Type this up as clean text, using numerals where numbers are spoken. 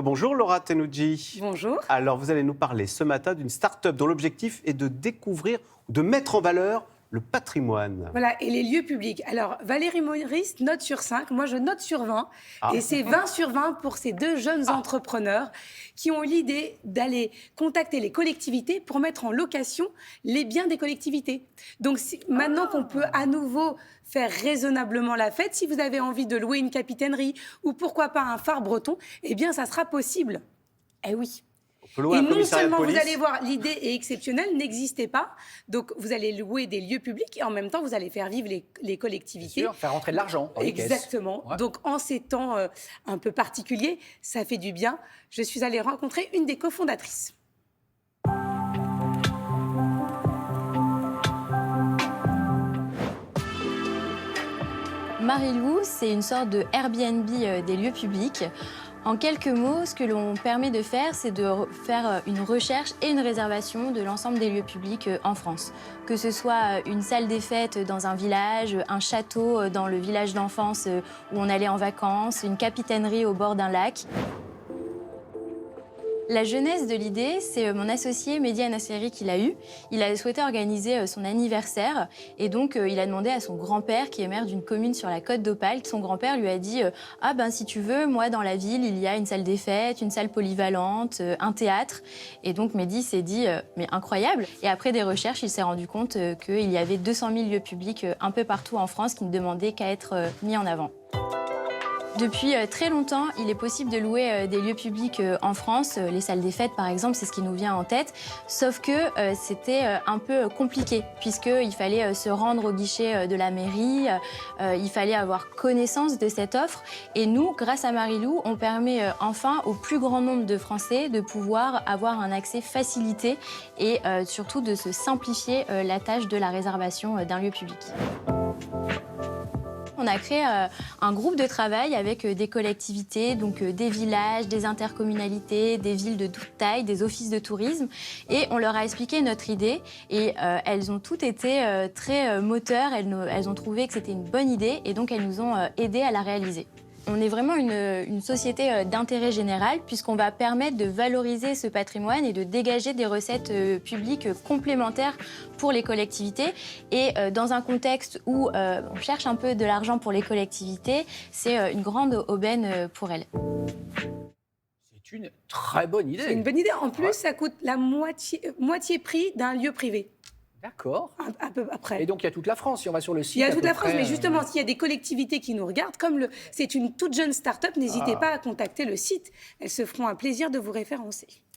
Bonjour Laura Tenoudji. Bonjour. Alors vous allez nous parler ce matin d'une start-up dont l'objectif est de découvrir, de mettre en valeur le patrimoine. Voilà, et les lieux publics. Alors, Valérie Maurice note sur 5, moi je note sur 20. Ah. Et c'est 20 sur 20 pour ces deux jeunes entrepreneurs qui ont eu l'idée d'aller contacter les collectivités pour mettre en location les biens des collectivités. Donc maintenant qu'on peut à nouveau faire raisonnablement la fête, si vous avez envie de louer une capitainerie ou pourquoi pas un phare breton, eh bien ça sera possible. Eh oui. On peut louer Et un non commissariat de seulement vous police. allez voir, l'idée est exceptionnelle, n'existait pas. Donc vous allez louer des lieux publics et en même temps vous allez faire vivre les collectivités. Bien sûr, faire rentrer de l'argent dans les caisses. Exactement. Ouais. Donc en ces temps un peu particuliers, ça fait du bien. Je suis allée rencontrer une des cofondatrices. Marilou, c'est une sorte de Airbnb des lieux publics. En quelques mots, ce que l'on permet de faire, c'est de faire une recherche et une réservation de l'ensemble des lieux publics en France. Que ce soit une salle des fêtes dans un village, un château dans le village d'enfance où on allait en vacances, une capitainerie au bord d'un lac. La genèse de l'idée, c'est mon associé Mehdi Nasseri qui l'a eu. Il a souhaité organiser son anniversaire et donc il a demandé à son grand-père, qui est maire d'une commune sur la côte d'Opale. Son grand-père lui a dit « Ah ben si tu veux, moi dans la ville, il y a une salle des fêtes, une salle polyvalente, un théâtre. » Et donc Mehdi s'est dit « Mais incroyable !» Et après des recherches, il s'est rendu compte qu'il y avait 200 000 lieux publics un peu partout en France qui ne demandaient qu'à être mis en avant. Depuis très longtemps, il est possible de louer des lieux publics en France. Les salles des fêtes, par exemple, c'est ce qui nous vient en tête. Sauf que c'était un peu compliqué, puisqu'il fallait se rendre au guichet de la mairie, il fallait avoir connaissance de cette offre. Et nous, grâce à Marilou, on permet enfin au plus grand nombre de Français de pouvoir avoir un accès facilité et surtout de se simplifier la tâche de la réservation d'un lieu public. On a créé un groupe de travail avec des collectivités, donc des villages, des intercommunalités, des villes de toute taille, des offices de tourisme. Et on leur a expliqué notre idée et elles ont toutes été très moteurs. Elles ont trouvé que c'était une bonne idée et donc elles nous ont aidés à la réaliser. On est vraiment une société d'intérêt général puisqu'on va permettre de valoriser ce patrimoine et de dégager des recettes publiques complémentaires pour les collectivités. Et dans un contexte où on cherche un peu de l'argent pour les collectivités, c'est une grande aubaine pour elles. C'est une très bonne idée. C'est une bonne idée. En plus, Ouais. ça coûte la moitié prix d'un lieu privé. D'accord. Un peu après. Et donc, il y a toute la France, si on va sur le site. Il y a à toute peu la France, près, mais justement, s'il y a des collectivités qui nous regardent, comme c'est une toute jeune start-up, n'hésitez Ah. pas à contacter le site. Elles se feront un plaisir de vous référencer.